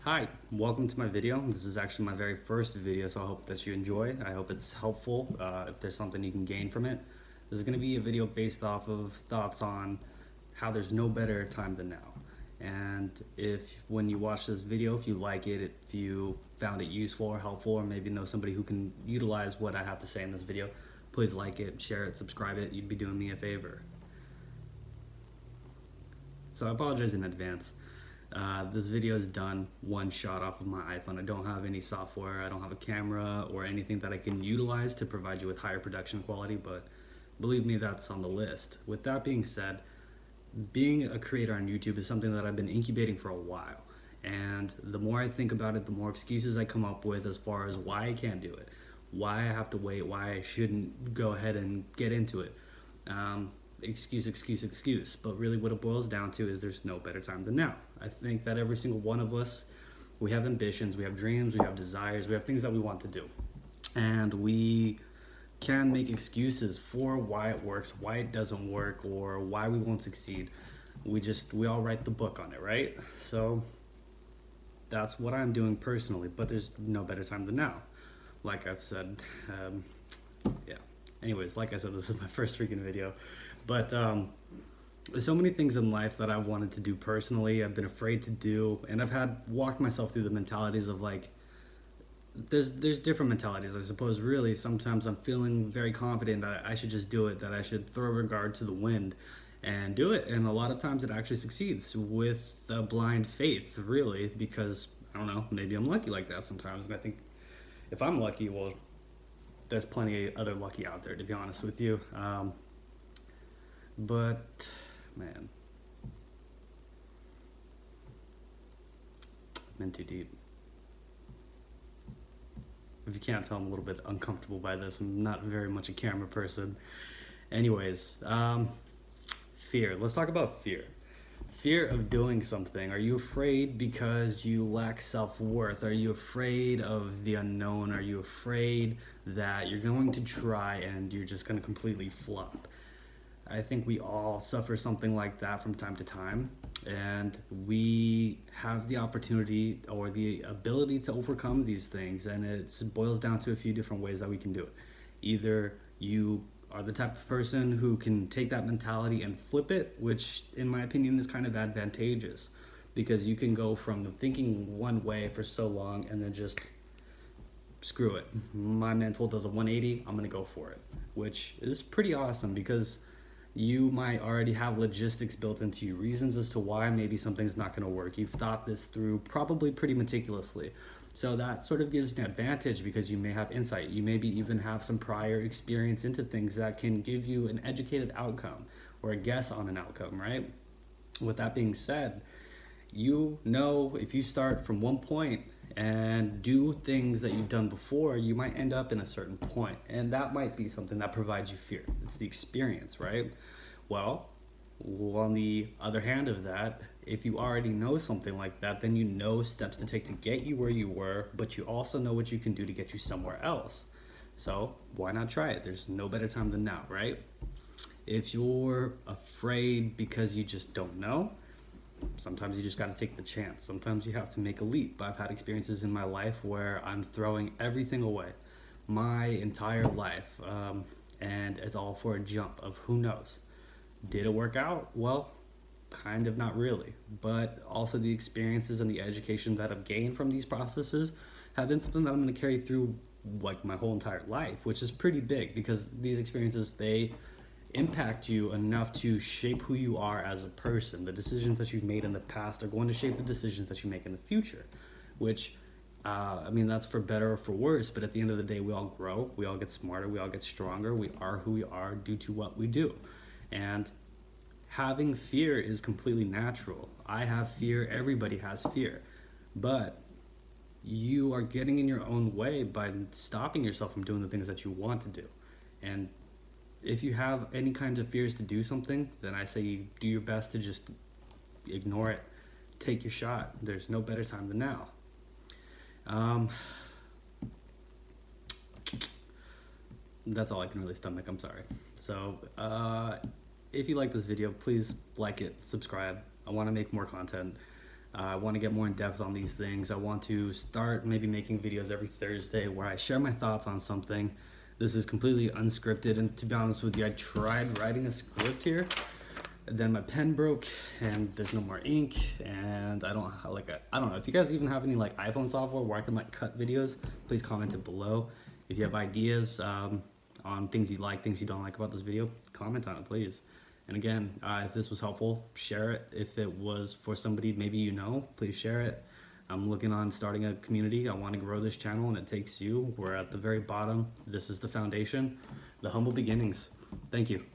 Hi, welcome to my video. This is actually my very first video, so I hope that you enjoy. I hope it's helpful, if there's something you can gain from it. This is going to be a video based off of thoughts on how there's no better time than now. And if when you watch this video, if you like it, if you found it useful or helpful, or maybe know somebody who can utilize what I have to say in this video, please like it, share it, subscribe it. You'd be doing me a favor. So I apologize in advance. This video is done one shot off of my iPhone. I don't have any software, I don't have a camera or anything that I can utilize to provide you with higher production quality, but believe me, that's on the list. With that being said, being a creator on YouTube is something that I've been incubating for a while. And the more I think about it, the more excuses I come up with as far as why I can't do it, why I have to wait, why I shouldn't go ahead and get into it. Excuse. But really what it boils down to is there's no better time than now. I think that every single one of us, we have ambitions, we have dreams, we have desires, we have things that we want to do. And we can make excuses for why it works, why it doesn't work, or why we won't succeed. We all write the book on it, right? So that's what I'm doing personally, but there's no better time than now. Like I've said, yeah. Anyways, like I said, this is my first freaking video. But there's so many things in life that I wanted to do personally, I've been afraid to do, and I've had walked myself through the mentalities of like, there's different mentalities, I suppose. Really, sometimes I'm feeling very confident that I should just do it, that I should throw regard to the wind and do it. And a lot of times it actually succeeds with a blind faith, really, because I don't know, maybe I'm lucky like that sometimes. And I think if I'm lucky, well, there's plenty of other lucky out there, to be honest with you. But man, I'm in too deep. If you can't tell, I'm a little bit uncomfortable by this. I'm not very much a camera person. Anyways, fear. Let's talk about fear. Fear of doing something. Are you afraid because you lack self-worth? Are you afraid of the unknown? Are you afraid that you're going to try and you're just going to completely flop? I think we all suffer something like that from time to time, and we have the opportunity or the ability to overcome these things, and it boils down to a few different ways that we can do it. Either you are the type of person who can take that mentality and flip it, which in my opinion is kind of advantageous, because you can go from thinking one way for so long and then just screw it. My mental does a 180, I'm gonna go for it, which is pretty awesome because you might already have logistics built into you, reasons as to why maybe something's not going to work. You've thought this through probably pretty meticulously. So that sort of gives an advantage because you may have insight. You maybe even have some prior experience into things that can give you an educated outcome or a guess on an outcome, right? With that being said, you know if you start from one point and do things that you've done before, you might end up in a certain point, and that might be something that provides you fear. It's the experience, right? Well, on the other hand of that, if you already know something like that, then you know steps to take to get you where you were, but you also know what you can do to get you somewhere else. So why not try it? There's no better time than now, right? If you're afraid because you just don't know, sometimes you just got to take the chance. Sometimes you have to make a leap. I've had experiences in my life where I'm throwing everything away, my entire life, and it's all for a jump of who knows. Did it work out? Well, kind of not really, but also the experiences and the education that I've gained from these processes have been something that I'm going to carry through like my whole entire life, which is pretty big because these experiences, they impact you enough to shape who you are as a person. The decisions that you've made in the past are going to shape the decisions that you make in the future, which I mean, that's for better or for worse, but at the end of the day, we all grow, we all get smarter, we all get stronger, we are who we are due to what we do. And having fear is completely natural. I have fear, everybody has fear, but you are getting in your own way by stopping yourself from doing the things that you want to do. And if you have any kind of fears to do something, then I say you do your best to just ignore it. Take your shot. There's no better time than now. That's all I can really stomach, I'm sorry. So if you like this video, please like it, subscribe. I want to make more content. I want to get more in depth on these things. I want to start maybe making videos every Thursday where I share my thoughts on something. This is completely unscripted, and to be honest with you, I tried writing a script here, then my pen broke and there's no more ink, and I don't know if you guys even have any like iPhone software where I can like cut videos. Please comment it below. If you have ideas on things you like, things you don't like about this video, comment on it, please. And again, if this was helpful, share it. If it was for somebody maybe you know, please share it. I'm looking on starting a community. I want to grow this channel, and it takes you. We're at the very bottom. This is the foundation, the humble beginnings. Thank you.